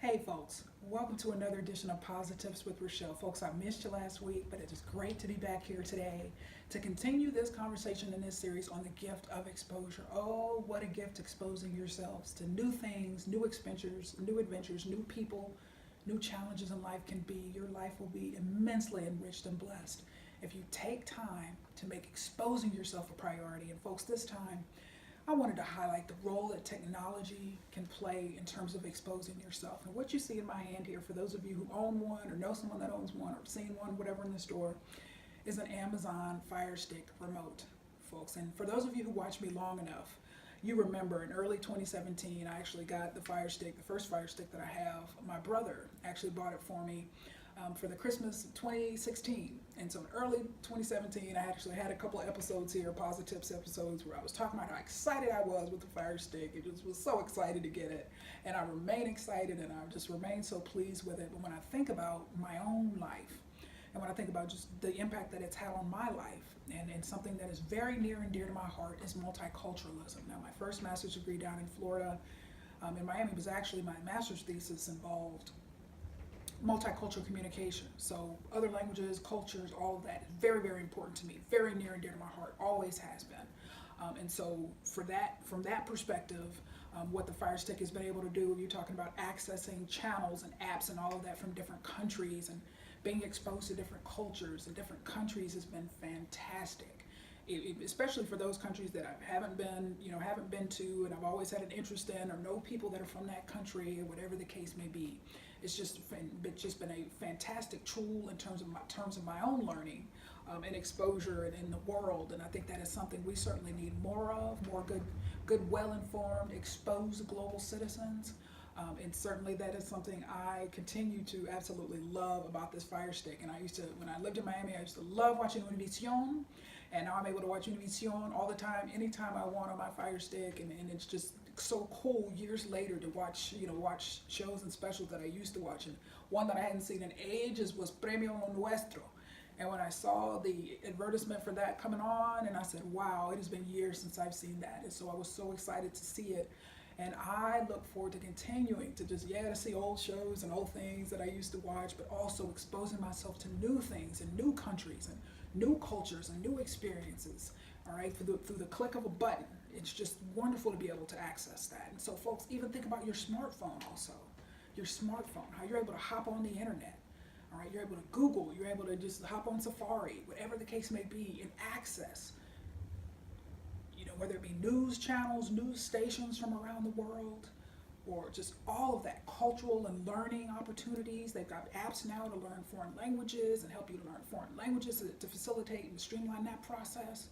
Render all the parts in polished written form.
Hey folks, welcome to another edition of Posi-TIPS with Rachelle. Folks, I missed you last week, but it is great to be back here today to continue this conversation in this series on the gift of exposure. Oh, what a gift exposing yourselves to new things, new adventures, new people, new challenges in life can be. Your life will be immensely enriched and blessed if you take time to make exposing yourself a priority. And folks, this time I wanted to highlight the role that technology can play in terms of exposing yourself. And what you see in my hand here, for those of you who own one or know someone that owns one or seen one, whatever, in the store, is an Amazon Firestick remote, folks. And for those of you who watched me long enough, you remember in early 2017, I actually got the Firestick, the first Firestick that I have. My brother actually bought it for me for the Christmas 2016. And so in early 2017, I actually had a couple of episodes here, Posi-TIPS episodes, where I was talking about how excited I was with the Firestick. It just was so excited to get it. And I remain excited, and I just remain so pleased with it. But when I think about my own life, and when I think about just the impact that it's had on my life, and something that is very near and dear to my heart is multiculturalism. Now, my first master's degree down in Florida, in Miami, was actually my master's thesis involved multicultural communication. So other languages, cultures, all of that is very, very important to me, very near and dear to my heart, always has been. And so from that perspective, what the Firestick has been able to do, you're talking about accessing channels and apps and all of that from different countries and being exposed to different cultures and different countries has been fantastic. Especially for those countries that I haven't been to, and I've always had an interest in, or know people that are from that country, or whatever the case may be. It's just been a fantastic tool in terms of my own learning and exposure and in the world. And I think that is something we certainly need more of, more good, well-informed, exposed global citizens. And certainly that is something I continue to absolutely love about this Firestick. And when I lived in Miami, I used to love watching Univision. And now I'm able to watch Univision all the time, anytime I want on my Firestick. And it's just so cool years later to watch shows and specials that I used to watch. And one that I hadn't seen in ages was Premio Nuestro. And when I saw the advertisement for that coming on, and I said, wow, it has been years since I've seen that. And so I was so excited to see it. And I look forward to continuing to to see old shows and old things that I used to watch, but also exposing myself to new things and new countries and new cultures and new experiences, all right, through the click of a button. It's just wonderful to be able to access that. And so folks, even think about your smartphone also. Your smartphone, how you're able to hop on the internet. All right, you're able to Google, you're able to just hop on Safari, whatever the case may be, and access, whether it be news channels, news stations from around the world, or just all of that cultural and learning opportunities. They've got apps now to learn foreign languages and help you to learn foreign languages to facilitate and streamline that process.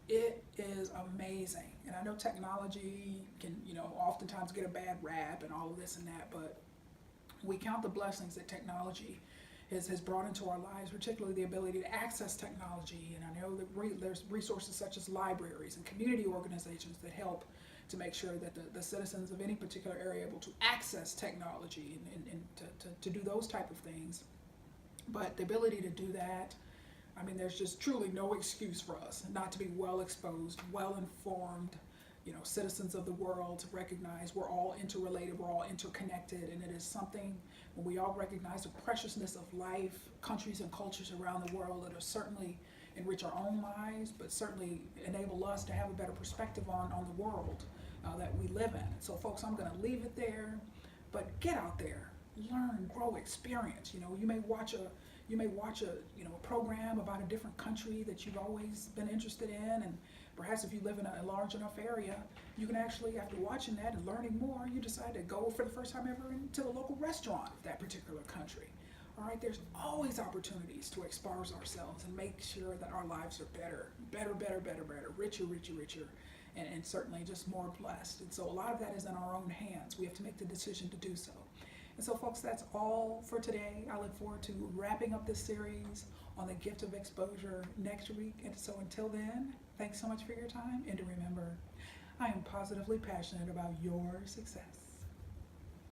It is amazing. And I know technology can, oftentimes get a bad rap and all of this and that, but we count the blessings that technology has brought into our lives, particularly the ability to access technology. And I know that there's resources such as libraries and community organizations that help to make sure that the citizens of any particular area are able to access technology and to do those type of things. But the ability to do that, there's just truly no excuse for us not to be well exposed, well informed, citizens of the world, to recognize we're all interrelated, we're all interconnected, and it is something when we all recognize the preciousness of life, countries and cultures around the world that are certainly enrich our own lives, but certainly enable us to have a better perspective on the world that we live in. So folks, I'm going to leave it there, but get out there, learn, grow, experience. You may watch a program about a different country that you've always been interested in, and perhaps if you live in a large enough area, you can actually, after watching that and learning more, you decide to go for the first time ever into the local restaurant of that particular country. All right, there's always opportunities to expose ourselves and make sure that our lives are better, richer, and certainly just more blessed. And so a lot of that is in our own hands. We have to make the decision to do so. And so folks, that's all for today. I look forward to wrapping up this series on the gift of exposure next week. And so until then, thanks so much for your time. And to remember, I am positively passionate about your success.